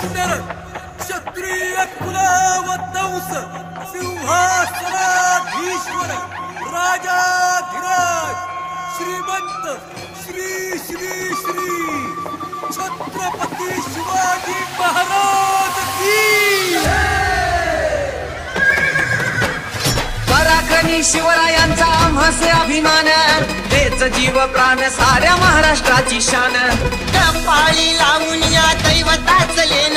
शरण क्षत्रिय कुलावतंस सिंहासनाधीश्वर राजाधिराज श्रीमंत श्री श्री श्री छत्रपती शिवाजी महाराज की पराक्रमी शिवरायांचा आम्हासे अभिमान, तेच जीव प्राण साऱ्या महाराष्ट्राची शान. पाळी लावून या दैवताच लेन,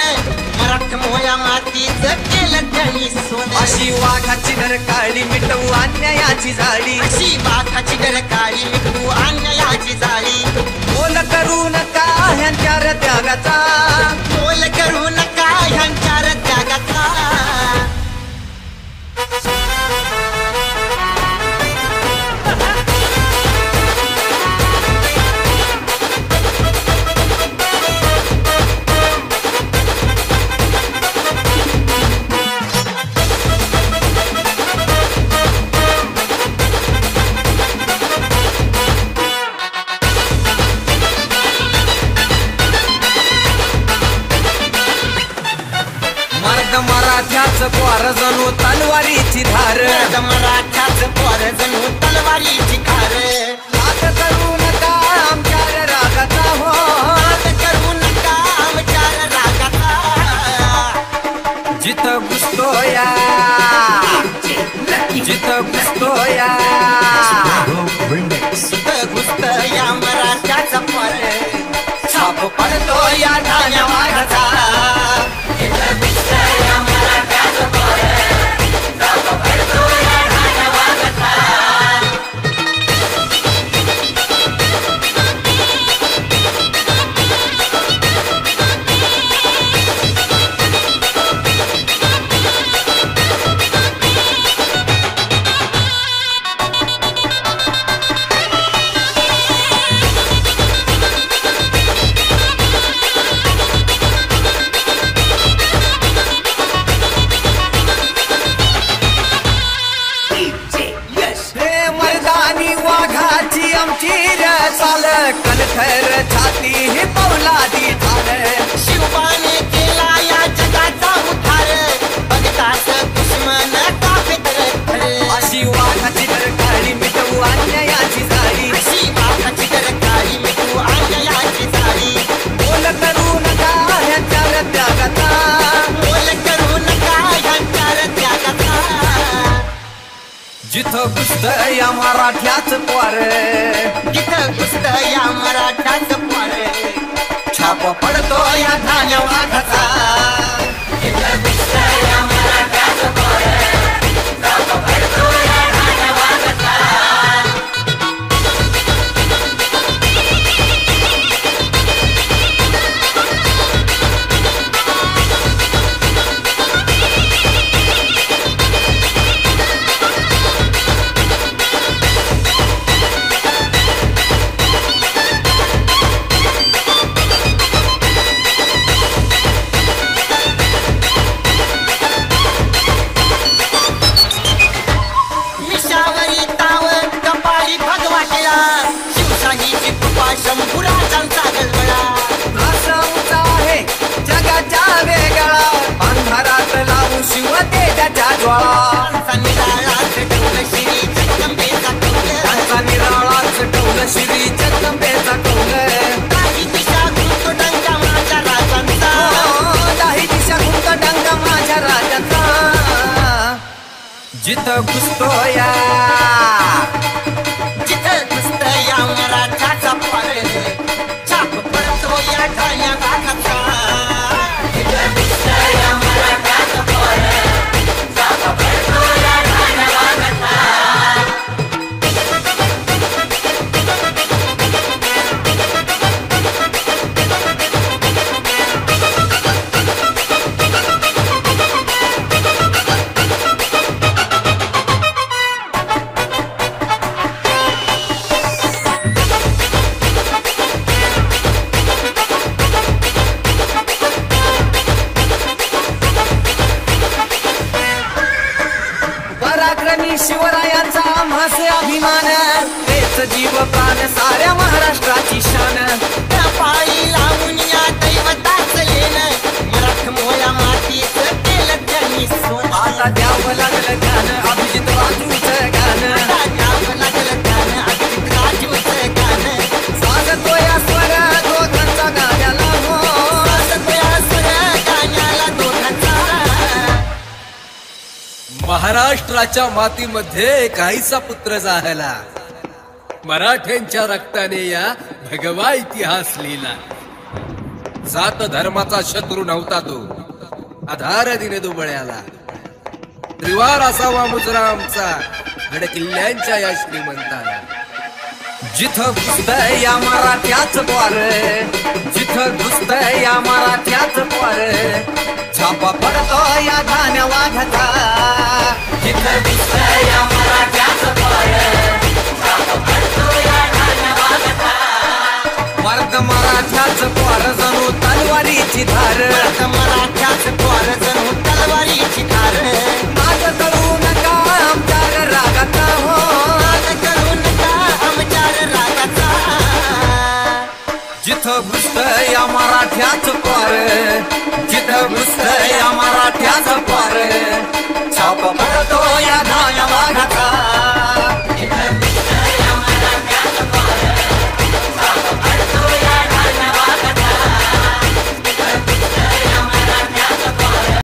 मराठमोळ्या मातीचं केलं त्यांनी सोनं. अशी वाघाची डरकाळी मिटवू अन्यायाची जाळी, अशी वाघाची डरकाळी मिटवू अन्यायाची जाळी. बोल करू नका ह्यांच्या त्यागाचा, बोल करू नका ह्यांच्या त्यागाचा. मराठ्याच पोर जणू तलवारीची धार, मराठ्याच पोर जणू तलवारीची धार. हात करू नका आमच्या रागाचा, हो हात करू नका आमच्या रागाचा. जिथं घुसतोया जिथं घुसतोया घुसत या मराठ्याचा पोर, छाप पडतो या ठाण्या वाघाचा. कणखर छाती ही पौलादी ठार, शिवबाने केला या जगाचा उद्धार. बघताच दुश्मन कापे तर अशी वाघाची डरकाळी मिटवू अन्यायाची जाळी, अशी वाघाची डरकाळी मिटवू अन्यायाची जाळी. बोल करू नका ह्यांच्या त्यागाचा, बोल करू नका ह्यांच्या त्यागाचा. जिथं घुसत या मराठ्याच पोर, जिथं घुसत या मराठ्याच पोर, छाप पडतो या ठाण्या वाघाचा. जिथं घुसत या मराठ्याच पोर, छाप पडतो या ठाण्या वाघाचा. शंभुराजांचा गलबला असा उंचा आहे जगाच्या वेगळा, अंधारात लावू शिव तेजाच्या ज्वाळा. त्यांचा निराळाच डौल श्री जगदंबेचा कौल, त्यांचा निराळाच डौल श्री जगदंबेचा कौल. काही दिशा घुमतो डंका माझ्या राजांचा, दाही दिशा घुमतो डंका माझ्या राजाचा. जिथं घुसतोया जिथं घुसत या मराठ्याचा पोर, छाप पडतो या ठाण्या वाघाचा. जिथं घुसत या मराठ्याचा पोर, छाप पडतो या ठाण्या वाघाचा. शिवरायांचा आम्हासे अभिमान, तेच जीव प्राण साऱ्या महाराष्ट्राची शान. पाळी लावून या दैवताच लेन, मराठा महाराष्ट्राच्या मातीमध्ये काहीसा पुत्र जाहला, मराठ्यांच्या रक्ताने या भगवा इतिहास लिहिला. जात धर्माचा शत्रू नव्हता तो, आधार दिने दुबळ्याला. त्रिवार असावा मुजरा आमचा, गड किल्ल्यांच्या या श्रीमंताला. जिथं घुसतंय या मराठ्याच पोर, जिथं घुसतंय या मराठ्याच पोर, छापा पडतो या धान्या वाघाचा. जिथं घुसतंय या मराठ्याच पोर, छापा पडतो या धान्या वाघाचा. मर्द मराठ्याच पोर जणू तलवारीची धार, मराठ्याच पोर जणू तलवारीची धार. माग करू नका आमच्या रागाचा हो, माग करू नका आमच्या रागाचा. जिथं घुसतंय या मराठ्याच पोर,